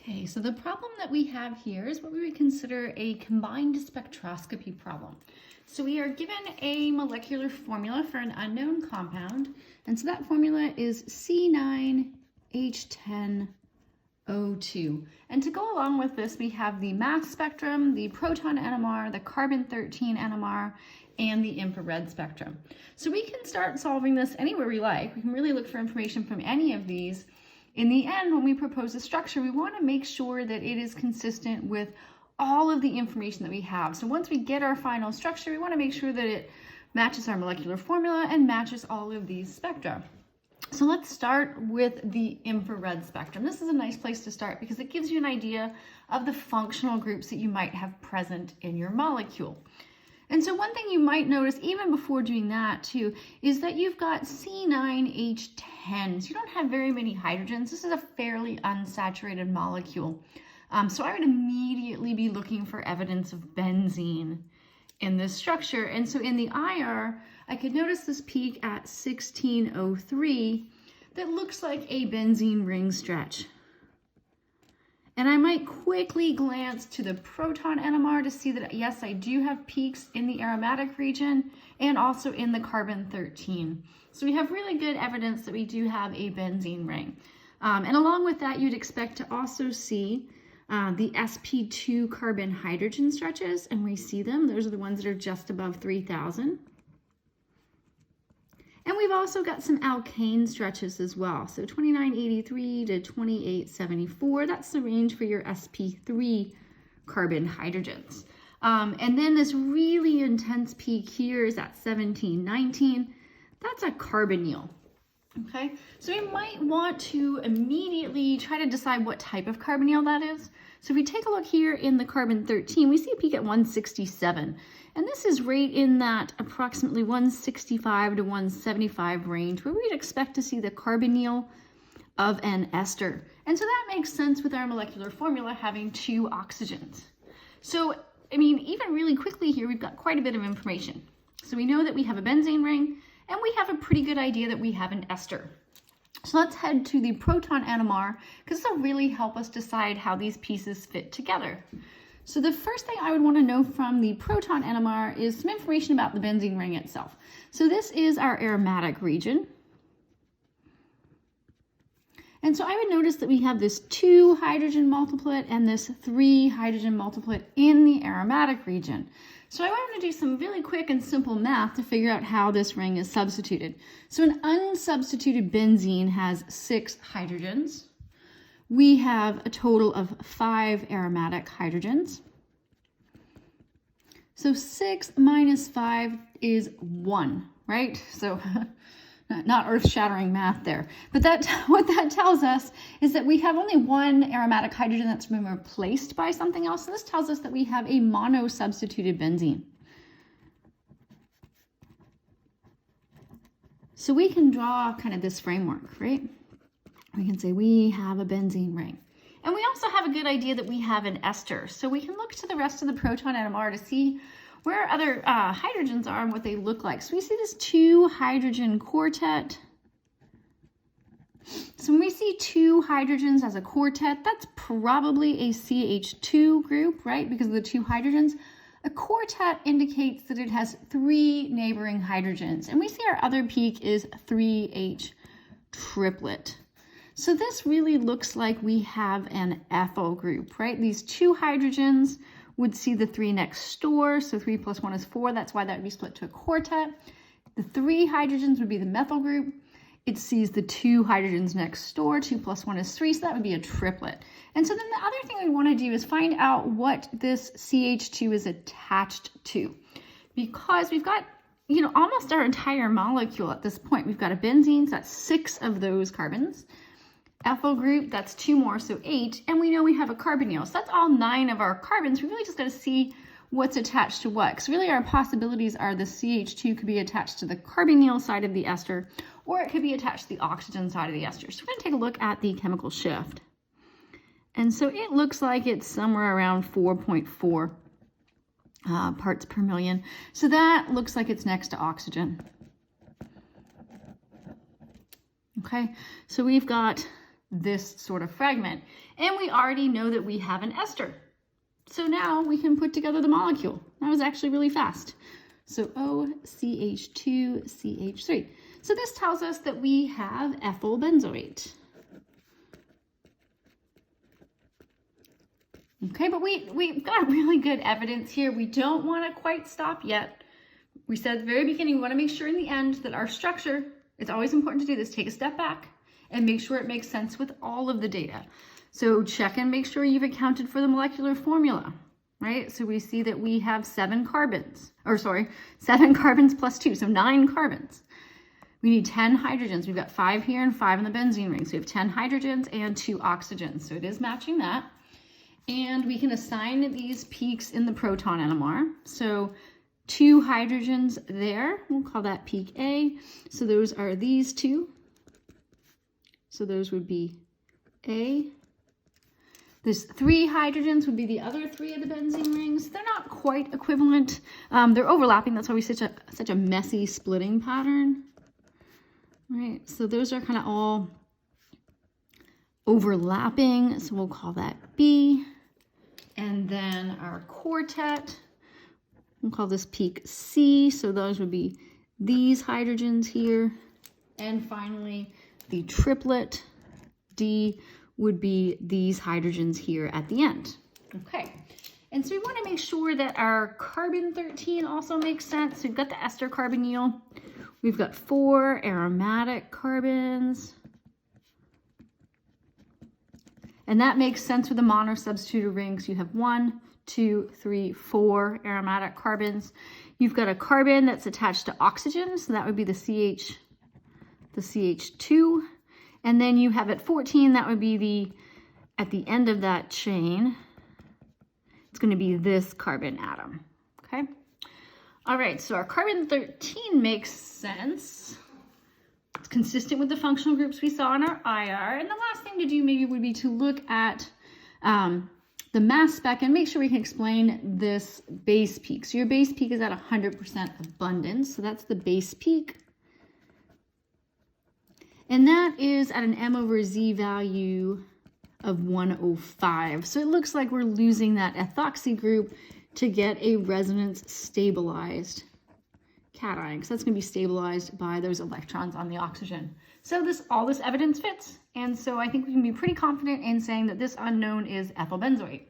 Okay, so the problem that we have here is what we would consider a combined spectroscopy problem. So we are given a molecular formula for an unknown compound, and so that formula is C9H10O2. And to go along with this, we have the mass spectrum, the proton NMR, the carbon-13 NMR, and the infrared spectrum. So we can start solving this anywhere we like. We can really look for information from any of these. In the end, when we propose a structure, we want to make sure that it is consistent with all of the information that we have. So once we get our final structure, we want to make sure that it matches our molecular formula and matches all of these spectra. So let's start with the infrared spectrum. This is a nice place to start because it gives you an idea of the functional groups that you might have present in your molecule. And so one thing you might notice even before doing that too is that you've got C9H10. So you don't have very many hydrogens. This is a fairly unsaturated molecule. So I would immediately be looking for evidence of benzene in this structure. And so in the IR, I could notice this peak at 1603 that looks like a benzene ring stretch. And I might quickly glance to the proton NMR to see that, yes, I do have peaks in the aromatic region and also in the carbon-13. So we have really good evidence that we do have a benzene ring. And along with that, you'd expect to also see the sp2 carbon hydrogen stretches, and we see them. Those are the ones that are just above 3,000. And we've also got some alkane stretches as well. So 2983 to 2874, that's the range for your sp3 carbon hydrogens. And then this really intense peak here is at 1719. That's a carbonyl. Okay, so we might want to immediately try to decide what type of carbonyl that is. So if we take a look here in the carbon-13, we see a peak at 167. And this is right in that approximately 165 to 175 range where we'd expect to see the carbonyl of an ester. And so that makes sense with our molecular formula having two oxygens. So, I mean, even really quickly here, we've got quite a bit of information. So we know that we have a benzene ring, and we have a pretty good idea that we have an ester. So let's head to the proton NMR because this will really help us decide how these pieces fit together. So the first thing I would want to know from the proton NMR is some information about the benzene ring itself. So this is our aromatic region. And so I would notice that we have this 2 hydrogen multiplet and this 3 hydrogen multiplet in the aromatic region. So I want to do some really quick and simple math to figure out how this ring is substituted. So an unsubstituted benzene has 6 hydrogens. We have a total of 5 aromatic hydrogens. So 6 minus 5 is 1, right? So not earth-shattering math there. But what that tells us is that we have only 1 aromatic hydrogen that's been replaced by something else. So this tells us that we have a mono-substituted benzene. So we can draw kind of this framework, right? We can say we have a benzene ring. And we also have a good idea that we have an ester. So we can look to the rest of the proton NMR to see where other hydrogens are and what they look like. So we see this 2 hydrogen quartet. So when we see 2 hydrogens as a quartet, that's probably a CH2 group, right? Because of the 2 hydrogens. A quartet indicates that it has 3 neighboring hydrogens. And we see our other peak is 3H triplet. So this really looks like we have an ethyl group, right? These 2 hydrogens would see the 3 next door, so 3 plus 1 is 4. That's why that would be split to a quartet. The 3 hydrogens would be the methyl group. It sees the 2 hydrogens next door, 2 plus 1 is 3, so that would be a triplet. And so then the other thing we want to do is find out what this CH2 is attached to. Because we've got, almost our entire molecule at this point. We've got a benzene, so that's 6 of those carbons. Ethyl group, that's 2 more, so 8, and we know we have a carbonyl. So that's all 9 of our carbons. We really just got to see what's attached to what. Because really our possibilities are the CH2 could be attached to the carbonyl side of the ester, or it could be attached to the oxygen side of the ester. So we're going to take a look at the chemical shift. And so it looks like it's somewhere around 4.4 parts per million. So that looks like it's next to oxygen. Okay, so we've got this sort of fragment. And we already know that we have an ester. So now we can put together the molecule. That was actually really fast. So OCH2CH3. So this tells us that we have ethyl benzoate. Okay, but we've got really good evidence here. We don't want to quite stop yet. We said at the very beginning, we want to make sure in the end that our structure, it's always important to do this, take a step back and make sure it makes sense with all of the data. So check and make sure you've accounted for the molecular formula, right? So we see that we have 7 carbons plus 2, so 9 carbons. We need 10 hydrogens. We've got 5 here and 5 in the benzene ring. So we have 10 hydrogens and 2 oxygens. So it is matching that. And we can assign these peaks in the proton NMR. So 2 hydrogens there, we'll call that peak A. So those are these 2. So those would be A. There's 3 hydrogens would be the other 3 of the benzene rings. They're not quite equivalent. They're overlapping. That's why we such a messy splitting pattern. Right, so those are kind of all overlapping. So we'll call that B. And then our quartet, we'll call this peak C. So those would be these hydrogens here. And finally, the triplet D would be these hydrogens here at the end. Okay, and so we want to make sure that our carbon-13 also makes sense. So we've got the ester carbonyl. We've got 4 aromatic carbons. And that makes sense with the monosubstituted rings. You have 1, 2, 3, 4 aromatic carbons. You've got a carbon that's attached to oxygen, so that would be the CH2. And then you have at 14, that would be at the end of that chain, it's going to be this carbon atom, okay? All right, so our carbon-13 makes sense. It's consistent with the functional groups we saw in our IR. And the last thing to do maybe would be to look at the mass spec and make sure we can explain this base peak. So your base peak is at 100% abundance. So that's the base peak. And that is at an M/Z value of 105. So it looks like we're losing that ethoxy group to get a resonance stabilized cation, because that's going to be stabilized by those electrons on the oxygen. So all this evidence fits. And so I think we can be pretty confident in saying that this unknown is ethyl benzoate.